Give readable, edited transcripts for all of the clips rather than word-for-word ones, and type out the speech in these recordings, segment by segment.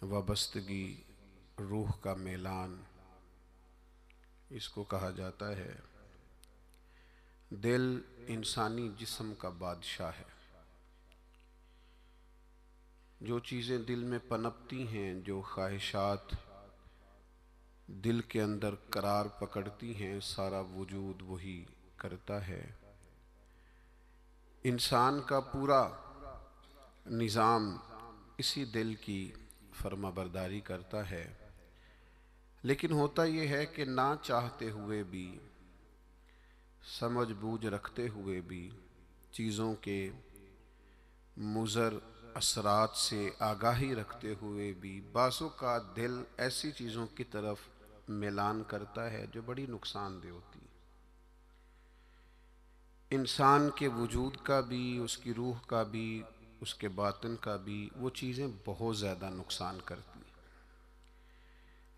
وابستگی، روح کا میلان، اس کو کہا جاتا ہے۔ دل انسانی جسم کا بادشاہ ہے۔ جو چیزیں دل میں پنپتی ہیں، جو خواہشات دل کے اندر قرار پکڑتی ہیں، سارا وجود وہی کرتا ہے۔ انسان کا پورا نظام اسی دل کی فرما برداری کرتا ہے، لیکن ہوتا یہ ہے کہ نہ چاہتے ہوئے بھی، سمجھ بوجھ رکھتے ہوئے بھی، چیزوں کے مضر اثرات سے آگاہی رکھتے ہوئے بھی بعض اوقات دل ایسی چیزوں کی طرف میلان کرتا ہے جو بڑی نقصان دہ ہوتی ہے۔ انسان کے وجود کا بھی، اس کی روح کا بھی، اس کے باطن کا بھی وہ چیزیں بہت زیادہ نقصان کرتی ہیں،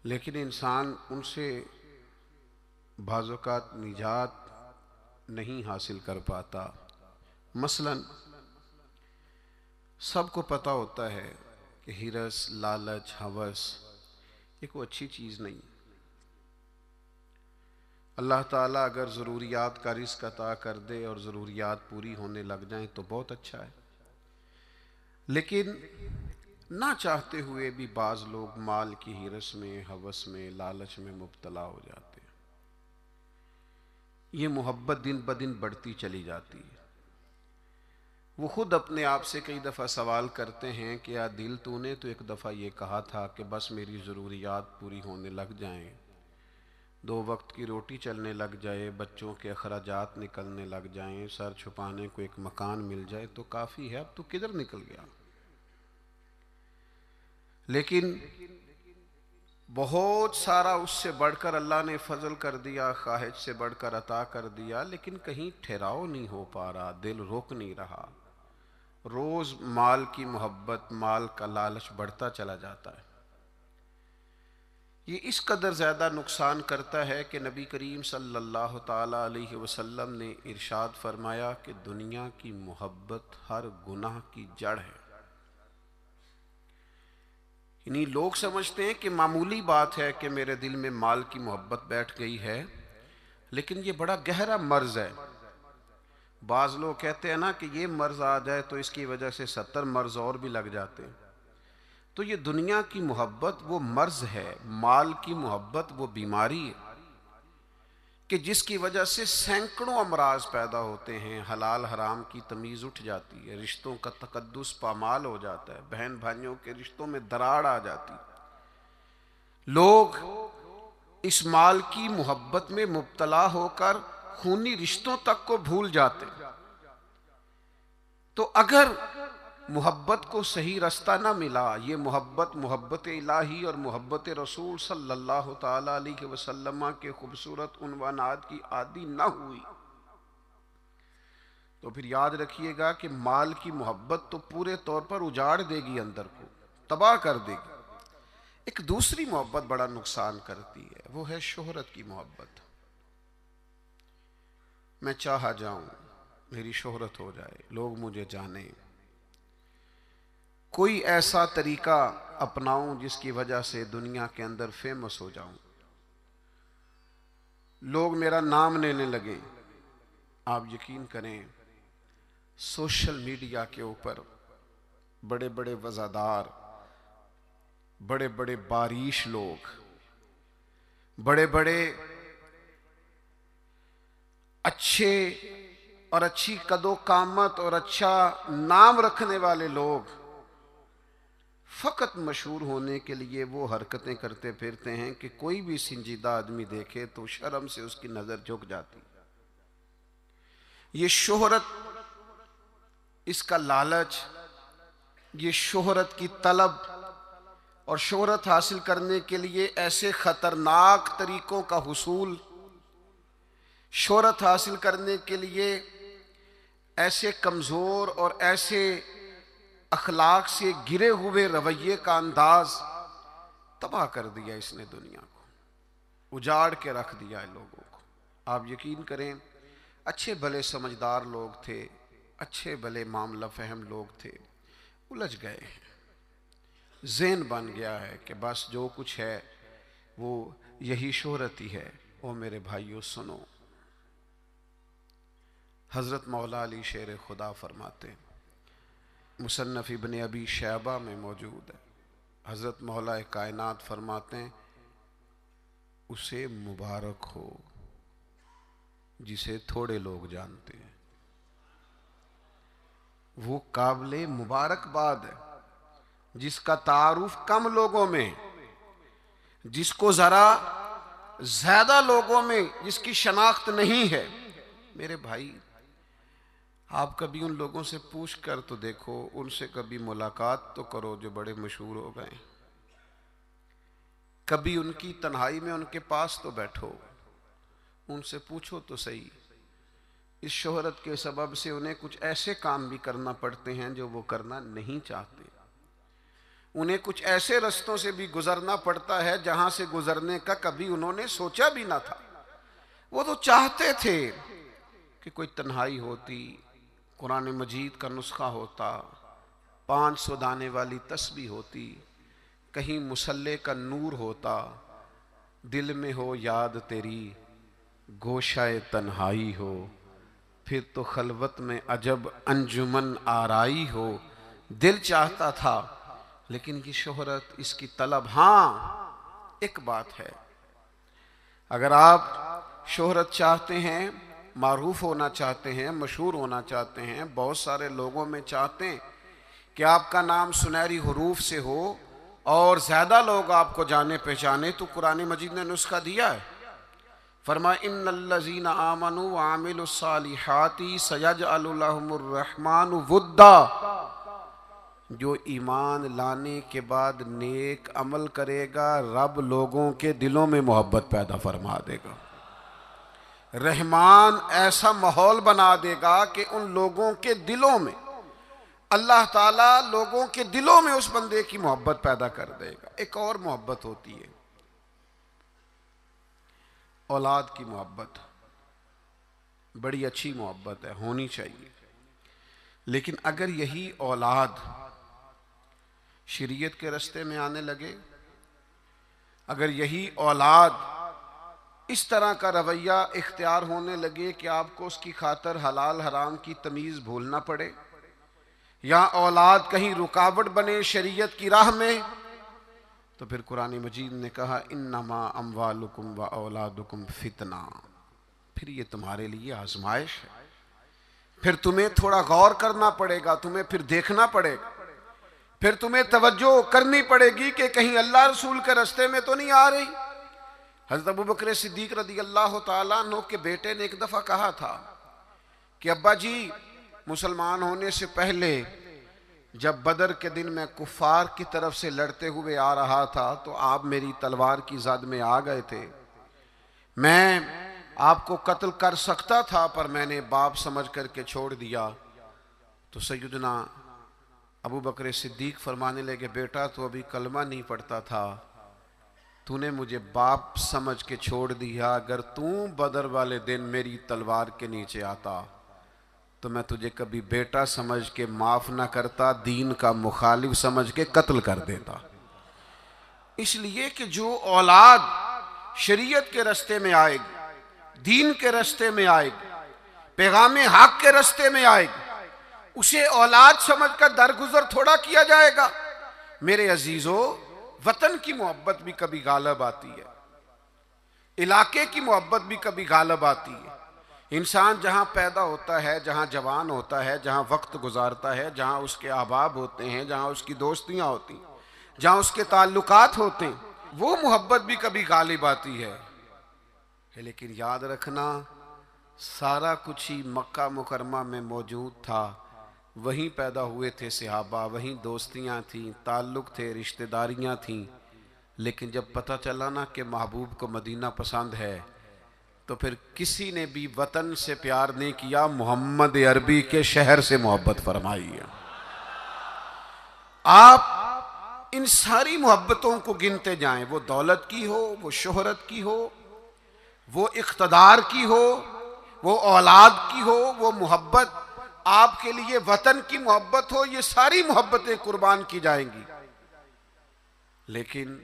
لیکن انسان ان سے بعض اوقات نجات نہیں حاصل کر پاتا۔ مثلا سب کو پتہ ہوتا ہے کہ ہرس، لالچ، ہوس یہ کوئی اچھی چیز نہیں۔ اللہ تعالیٰ اگر ضروریات کا رزق عطا کر دے اور ضروریات پوری ہونے لگ جائیں تو بہت اچھا ہے، لیکن نہ چاہتے ہوئے بھی بعض لوگ مال کی ہرس میں، ہوس میں، لالچ میں مبتلا ہو جاتے ہیں۔ یہ محبت دن بدن بڑھتی چلی جاتی ہے۔ وہ خود اپنے آپ سے کئی دفعہ سوال کرتے ہیں کہ یا دل تو نے تو ایک دفعہ یہ کہا تھا کہ بس میری ضروریات پوری ہونے لگ جائیں، 2 وقت کی روٹی چلنے لگ جائے، بچوں کے اخراجات نکلنے لگ جائیں، سر چھپانے کو ایک مکان مل جائے تو کافی ہے، اب تو کدھر نکل گیا؟ لیکن بہت سارا اس سے بڑھ کر اللہ نے فضل کر دیا، خواہش سے بڑھ کر عطا کر دیا، لیکن کہیں ٹھہراؤ نہیں ہو پا رہا، دل روک نہیں رہا۔ روز مال کی محبت، مال کا لالچ بڑھتا چلا جاتا ہے۔ یہ اس قدر زیادہ نقصان کرتا ہے کہ نبی کریم صلی اللہ تعالیٰ علیہ وسلم نے ارشاد فرمایا کہ دنیا کی محبت ہر گناہ کی جڑ ہے۔ یعنی لوگ سمجھتے ہیں کہ معمولی بات ہے کہ میرے دل میں مال کی محبت بیٹھ گئی ہے، لیکن یہ بڑا گہرا مرض ہے۔ بعض لوگ کہتے ہیں نا کہ یہ مرض آ جائے تو اس کی وجہ سے 70 مرض اور بھی لگ جاتے ہیں۔ تو یہ دنیا کی محبت وہ مرض ہے، مال کی محبت وہ بیماری ہے کہ جس کی وجہ سے سینکڑوں امراض پیدا ہوتے ہیں، حلال حرام کی تمیز اٹھ جاتی ہے، رشتوں کا تقدس پامال ہو جاتا ہے، بہن بھائیوں کے رشتوں میں دراڑ آ جاتی ہے۔ لوگ اس مال کی محبت میں مبتلا ہو کر خونی رشتوں تک کو بھول جاتے ہیں۔ تو اگر محبت کو صحیح رستہ نہ ملا، یہ محبت الہی اور محبت رسول صلی اللہ تعالیٰ علیہ وسلم کے خوبصورت عنوانات کی عادی نہ ہوئی، تو پھر یاد رکھیے گا کہ مال کی محبت تو پورے طور پر اجاڑ دے گی، اندر کو تباہ کر دے گی۔ ایک دوسری محبت بڑا نقصان کرتی ہے، وہ ہے شہرت کی محبت۔ میں چاہا جاؤں، میری شہرت ہو جائے، لوگ مجھے جانیں، کوئی ایسا طریقہ اپناؤں جس کی وجہ سے دنیا کے اندر فیمس ہو جاؤں، لوگ میرا نام لینے لگیں۔ آپ یقین کریں، سوشل میڈیا کے اوپر بڑے بڑے وزادار، بڑے بڑے باریش لوگ، بڑے بڑے اچھے اور اچھی قد و قامت اور اچھا نام رکھنے والے لوگ فقط مشہور ہونے کے لیے وہ حرکتیں کرتے پھرتے ہیں کہ کوئی بھی سنجیدہ آدمی دیکھے تو شرم سے اس کی نظر جھک جاتی۔ یہ شہرت، اس کا لالچ، یہ شہرت کی طلب اور شہرت حاصل کرنے کے لیے ایسے خطرناک طریقوں کا حصول، شہرت حاصل کرنے کے لیے ایسے کمزور اور ایسے اخلاق سے گرے ہوئے رویے کا انداز، تباہ کر دیا اس نے دنیا کو، اجاڑ کے رکھ دیا ہے لوگوں کو۔ آپ یقین کریں، اچھے بھلے سمجھدار لوگ تھے، اچھے بھلے معاملہ فہم لوگ تھے، الجھ گئے ہیں۔ ذہن بن گیا ہے کہ بس جو کچھ ہے وہ یہی شہرت ہی ہے۔ او میرے بھائیو سنو، حضرت مولا علی شیر خدا فرماتے ہیں، مصنف ابن ابی شیبہ میں موجود ہے، حضرت مولا کائنات فرماتے ہیں اسے مبارک ہو جسے تھوڑے لوگ جانتے ہیں۔ وہ قابل مبارکباد ہے جس کا تعارف کم لوگوں میں، جس کو ذرا زیادہ لوگوں میں جس کی شناخت نہیں ہے۔ میرے بھائی، آپ کبھی ان لوگوں سے پوچھ کر تو دیکھو، ان سے کبھی ملاقات تو کرو جو بڑے مشہور ہو گئے، کبھی ان کی تنہائی میں ان کے پاس تو بیٹھو، ان سے پوچھو تو صحیح، اس شہرت کے سبب سے انہیں کچھ ایسے کام بھی کرنا پڑتے ہیں جو وہ کرنا نہیں چاہتے، انہیں کچھ ایسے رستوں سے بھی گزرنا پڑتا ہے جہاں سے گزرنے کا کبھی انہوں نے سوچا بھی نہ تھا۔ وہ تو چاہتے تھے کہ کوئی تنہائی ہوتی، قرآن مجید کا نسخہ ہوتا، 500 دانے والی تسبیح ہوتی، کہیں مصلے کا نور ہوتا، دل میں ہو یاد تیری گوشہ تنہائی ہو، پھر تو خلوت میں عجب انجمن آرائی ہو۔ دل چاہتا تھا، لیکن یہ شہرت، اس کی طلب، ہاں ایک بات ہے، اگر آپ شہرت چاہتے ہیں، معروف ہونا چاہتے ہیں، مشہور ہونا چاہتے ہیں، بہت سارے لوگوں میں چاہتے ہیں کہ آپ کا نام سنہری حروف سے ہو اور زیادہ لوگ آپ کو جانے پہچانے، تو قرآن مجید نے نسخہ دیا ہے، فرمایا ان الذین آمنوا وعملوا الصالحات سیجعل لهم الرحمن ودا، جو ایمان لانے کے بعد نیک عمل کرے گا رب لوگوں کے دلوں میں محبت پیدا فرما دے گا، رحمان ایسا ماحول بنا دے گا کہ ان لوگوں کے دلوں میں اللہ تعالیٰ لوگوں کے دلوں میں اس بندے کی محبت پیدا کر دے گا۔ ایک اور محبت ہوتی ہے، اولاد کی محبت، بڑی اچھی محبت ہے، ہونی چاہیے، لیکن اگر یہی اولاد شریعت کے راستے میں آنے لگے، اگر یہی اولاد اس طرح کا رویہ اختیار ہونے لگے کہ آپ کو اس کی خاطر حلال حرام کی تمیز بھولنا پڑے، یا اولاد کہیں رکاوٹ بنے شریعت کی راہ میں، تو پھر قرآن مجید نے کہا انما اموالکم و اولادکم فتنہ، پھر یہ تمہارے لیے آزمائش ہے، پھر تمہیں تھوڑا غور کرنا پڑے گا، تمہیں پھر دیکھنا پڑے گا، پھر تمہیں توجہ کرنی پڑے گی کہ کہیں اللہ رسول کے راستے میں تو نہیں آ رہی۔ حضرت ابوبکر صدیق رضی اللہ تعالیٰ عنہ کے بیٹے نے ایک دفعہ کہا تھا کہ ابا جی، مسلمان ہونے سے پہلے جب بدر کے دن میں کفار کی طرف سے لڑتے ہوئے آ رہا تھا تو آپ میری تلوار کی زد میں آ گئے تھے، میں آپ کو قتل کر سکتا تھا پر میں نے باپ سمجھ کر کے چھوڑ دیا۔ تو سیدنا ابوبکر صدیق فرمانے لگے بیٹا تو ابھی کلمہ نہیں پڑھتا تھا، تو نے مجھے باپ سمجھ کے چھوڑ دیا، اگر تو بدر والے دن میری تلوار کے نیچے آتا تو میں تجھے کبھی بیٹا سمجھ کے معاف نہ کرتا، دین کا مخالف سمجھ کے قتل کر دیتا۔ اس لیے کہ جو اولاد شریعت کے راستے میں آئے گی، دین کے راستے میں آئے گی، پیغام حق کے راستے میں آئے گی، اسے اولاد سمجھ کر درگزر تھوڑا کیا جائے گا۔ میرے عزیزو، وطن کی محبت بھی کبھی غالب آتی ہے، علاقے کی محبت بھی کبھی غالب آتی ہے۔ انسان جہاں پیدا ہوتا ہے، جہاں جوان ہوتا ہے، جہاں وقت گزارتا ہے، جہاں اس کے احباب ہوتے ہیں، جہاں اس کی دوستیاں ہوتی ہیں، جہاں اس کے تعلقات ہوتے ہیں، وہ محبت بھی کبھی غالب آتی ہے۔ لیکن یاد رکھنا، سارا کچھ ہی مکہ مکرمہ میں موجود تھا، وہیں پیدا ہوئے تھے صحابہ، وہیں دوستیاں تھیں، تعلق تھے، رشتہ داریاں تھیں، لیکن جب پتہ چلا نا کہ محبوب کو مدینہ پسند ہے تو پھر کسی نے بھی وطن سے پیار نہیں کیا، محمد عربی کے شہر سے محبت فرمائی ہے۔ آپ ان ساری محبتوں کو گنتے جائیں، وہ دولت کی ہو، وہ شہرت کی ہو، وہ اقتدار کی ہو، وہ اولاد کی ہو، وہ محبت آپ کے لیے وطن کی محبت ہو، یہ ساری محبتیں قربان کی جائیں گی، لیکن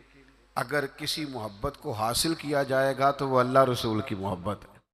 اگر کسی محبت کو حاصل کیا جائے گا تو وہ اللہ رسول کی محبت ہے۔